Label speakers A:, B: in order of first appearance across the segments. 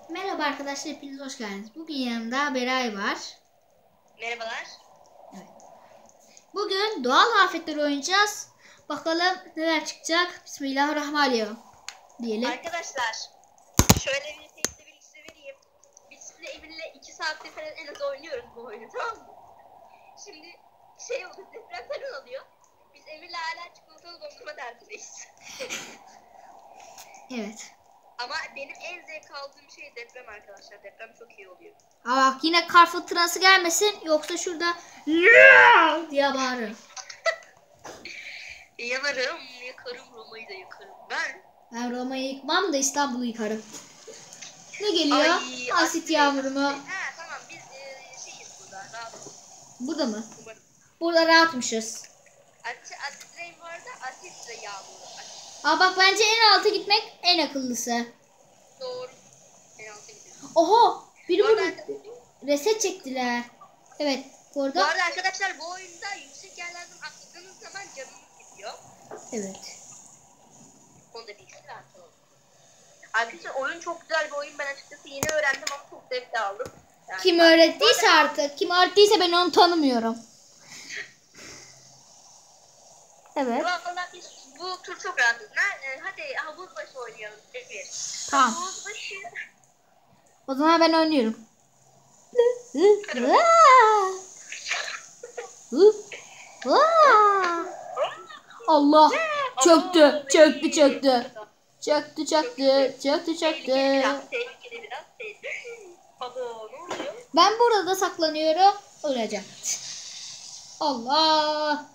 A: Merhaba arkadaşlar, hepiniz hoş geldiniz. Bugün yanımda Beray var.
B: Merhabalar.
A: Evet. Bugün doğal afetler oynayacağız. Bakalım neler çıkacak. Bismillahirrahmanirrahim diyelim.
B: Arkadaşlar şöyle bir tekli bilgisi vereyim. Biz şimdi Emir'le 2 saattir falan en az oynuyoruz bu oyunu, tamam mı? Şimdi şey oldu, deprem falan oluyor. Biz Emir'le hala çikolatalı dondurma derdindeyiz.
A: Evet.
B: Ama benim en zevk aldığım şey deprem arkadaşlar. Deprem çok iyi oluyor.
A: Aa, bak yine kar fırtınası gelmesin. Yoksa şurada "Yaa!" diye bağırırım.
B: Yanarım, yakarım, Roma'yı da yakarım.
A: Ben Roma'yı yıkmam da İstanbul'u yıkarım. Ne geliyor?
B: Ay,
A: Asit yağmuru mu?
B: Ha tamam, biz şeyiz burada. Rahatız.
A: Burada mı?
B: Umarım.
A: Burada rahatmışız.
B: Asit rain var da asit de yağmuru.
A: Aa, bak bence en alta gitmek en akıllısı.
B: Doğru. En alta gidiyor.
A: Oho! Biri
B: Bu
A: burada
B: arada-
A: reset çektiler. Evet.
B: Bu
A: Orada.
B: arada arkadaşlar, bu oyunda yüksek yerlerden atladığınız zaman canınız gidiyor.
A: Evet.
B: Onu da bilgisi lazım. Arkadaşlar oyun çok güzel bir oyun. Ben açıkçası yeni öğrendim ama çok zevk de aldım. Yani
A: Kim öğrettiyse artık. Kim öğrettiyse ben onu tanımıyorum. Evet.
B: Valla biz bu tur çok rahatız. Hadi havuz başı oynayalım. Emir.
A: Tamam.
B: Havuz başı.
A: O zaman ben oynuyorum. Allah. Çöktü. Çöktü. Çöktü. Çöktü. Çöktü. Çöktü. Çöktü.
B: Tehlikeli biraz. Abo, ne oluyor?
A: Ben burada saklanıyorum. Öleceğim. Allah.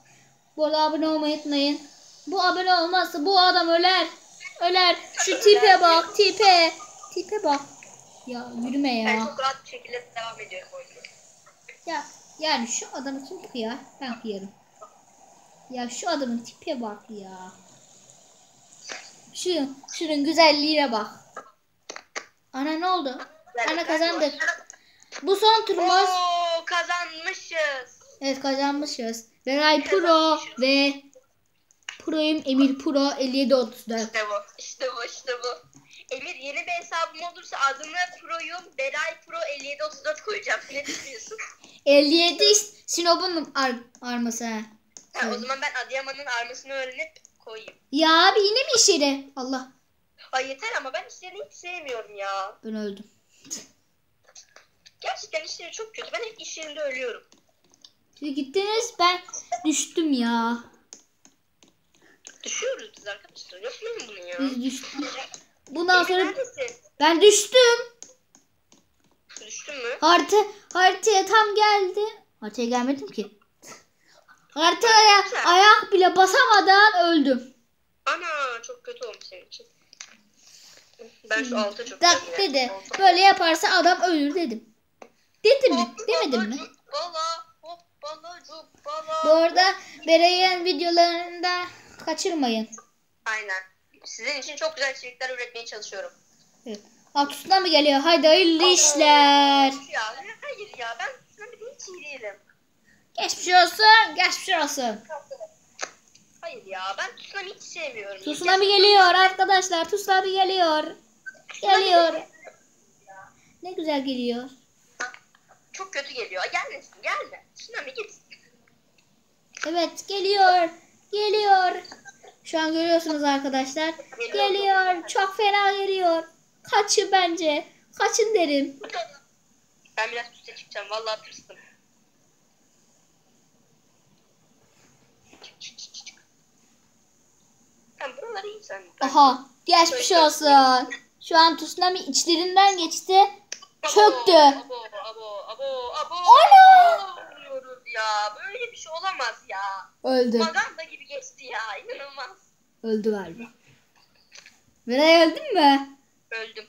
A: Bu arada abone olmayı unutmayın. Bu abone olmazsa bu adam öler. Öler. Şu tipe bak. Tipe. Tipe bak. Ya yürüme
B: Ben
A: ya.
B: çok rahat bir şekilde devam ediyorum oyunu.
A: Ya yani şu adamı kim kıyar? Ben kıyarım. Ya şu adamın tipe bak ya. Şunun güzelliğine bak. Ana ne oldu? Ana kazandık. Bu son turumuz.
B: Oo, kazanmışız.
A: Evet, kazanmışız. Beray Pro ve Pro'yum Emir Pro 5734.
B: İşte bu. İşte bu. İşte bu. Emir, yeni bir hesabım olursa adını Pro'yum Beray Pro 5734 koyacağım. Ne düşünüyorsun?
A: 57 Sinop'un arması. Ha.
B: Ha,
A: Evet.
B: o zaman ben Adıyaman'ın armasını öğrenip koyayım.
A: Ya abi yine mi iş yeri? Allah.
B: Ay yeter, ama ben işlerini hiç sevmiyorum ya.
A: Ben öldüm.
B: Gerçekten işleri çok kötü. Ben hep iş yerinde ölüyorum.
A: Siz gittiniz, ben düştüm ya.
B: Düşüyoruz biz arkadaşlar. Yapıyor mu bunu ya?
A: Biz düştük. Bundan
B: Emir,
A: sonra
B: neredesin?
A: ben düştüm.
B: Düştün mü?
A: Haritaya tam geldi. Haritaya gelmedim ki. Haritaya ayak bile basamadan öldüm.
B: Ana, çok kötü olmuş senin için. Ben şu alta çok
A: Tak dedi. Böyle yaparsa adam ölür dedim. Dedim mi? Demedim mi?
B: Hoppala, hoppala, cuppala.
A: Bu arada Beray'ın videolarında kaçırmayın.
B: Aynen. Sizin için çok güzel içerikler üretmeye çalışıyorum.
A: Evet. Altısına mı geliyor? Haydi hayırlı işler.
B: Ya hayır ya, ben sana bir hiç iyi değilim.
A: Geçmiş olsun. Geçmiş olsun.
B: Hayır ya, ben tsunami hiç sevmiyorum.
A: Tsunami geliyor arkadaşlar. Tsunami geliyor. Geliyor. Ne güzel geliyor.
B: Çok kötü geliyor. Gelmesin, gelme. Tsunami gitsin.
A: Evet, geliyor. Geliyor. Şu an görüyorsunuz arkadaşlar. Geliyor. Çok fena geliyor. Kaçın bence. Kaçın derim.
B: Ben biraz üste çıkacağım. Vallahi tırstım. Ben buraları iyiyim sen.
A: Aha. Geçmiş olsun. Şu an tsunami içlerinden geçti. Çöktü.
B: Abo, abo, abo, abo.
A: Ana!
B: Ölüyoruz ya. Böyle bir şey olamaz ya.
A: Öldü.
B: Maganda gibi geçti ya. İnanılmaz.
A: Öldü galiba. Miray öldün mü?
B: Öldüm.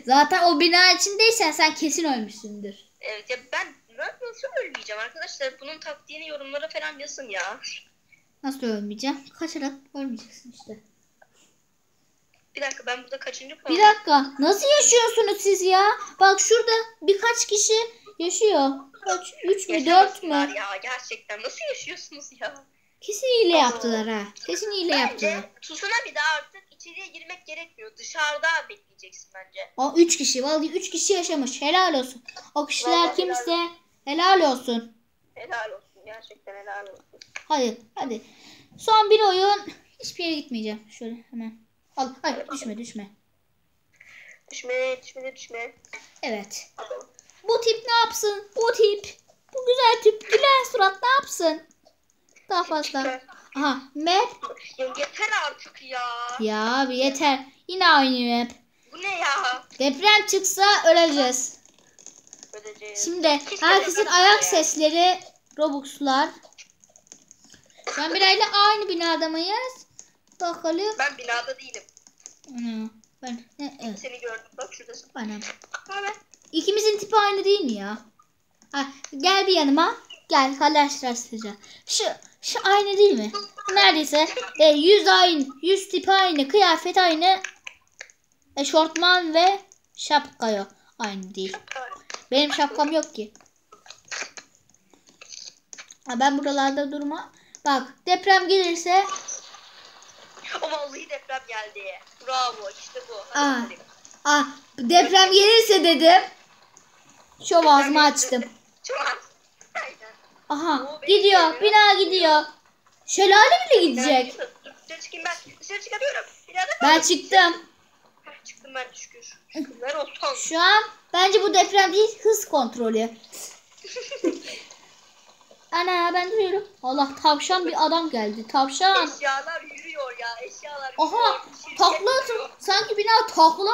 A: Zaten o bina içindeysen sen kesin ölmüşsündür.
B: Evet ya, ben nasıl ölmeyeceğim arkadaşlar? Bunun taktiğini yorumlara falan yazın ya.
A: Nasıl ölmeyeceğim? Kaçarak ölmeyeceksin işte.
B: Bir dakika, ben burada kaçıncı
A: Bir
B: puan?
A: dakika. Nasıl yaşıyorsunuz siz ya? Bak şurada birkaç kişi yaşıyor. Kaç? 3 mü 4 mü?
B: Yaşamasınlar ya, gerçekten. Nasıl yaşıyorsunuz ya?
A: Kesin hile yaptılar ha. Kesin hile yaptılar.
B: Bence tsunami de artık içeriye girmek gerekmiyor. Dışarıda bekleyeceksin bence.
A: O 3 kişi. Vallahi 3 kişi yaşamış. Helal olsun. O kişiler
B: Vallahi
A: kimse helal olsun.
B: Helal olsun. Gerçekten helal olsun.
A: Hadi hadi. Son bir oyun. Hiçbir yere gitmeyeceğim. Şöyle hemen. Al. Hayır düşme düşme.
B: Düşme.
A: Evet. Bu tip ne yapsın? Bu tip. Bu güzel tip. Gülen surat ne yapsın? Daha fazla. Aha. Map.
B: Ya yeter artık ya.
A: Ya abi yeter. Yine aynı map.
B: Bu ne ya?
A: Deprem çıksa öleceğiz.
B: Öleceğiz.
A: Şimdi
B: Keşke
A: herkesin
B: deprem
A: ayak
B: çıksa ya.
A: sesleri Robux'lar. Ben Miray'la aynı binada mıyız? Bakalım.
B: Ben binada değilim.
A: Ana, ben evet,
B: Seni gördüm. Bak şuradasın.
A: anam.
B: Haber?
A: İkimizin tipi aynı değil mi ya? Ha, gel bir yanıma. Gel karşılaştıracağım. Şu aynı değil mi? Neredeyse yüz aynı, yüz tipi aynı, kıyafet aynı. Eşortman ve şapka yok. Aynı değil. Benim şapkam yok ki. Ha, ben buralarda durma. Bak deprem gelirse
B: O vallahi deprem geldi. Bravo işte bu. Hadi bakalım.
A: deprem gelirse dedim. Şov ağzımı açtım.
B: Çok az. Aynen.
A: Aha gidiyor. Bina gidiyor. Şelale bile gidecek.
B: Dışarı çıkayım ben. Dışarı çıkamıyorum. Binada
A: Ben çıktım.
B: Heh, çıktım ben şükür. Şükürler olsun.
A: Şu an bence bu deprem değil hız kontrolü. Ana ben duruyorum. Allah tavşan bir adam geldi. Tavşan.
B: Eşyalar yürüyor ya. Eşyalar
A: Aha
B: yürüyor.
A: takla atın. Sanki bina takla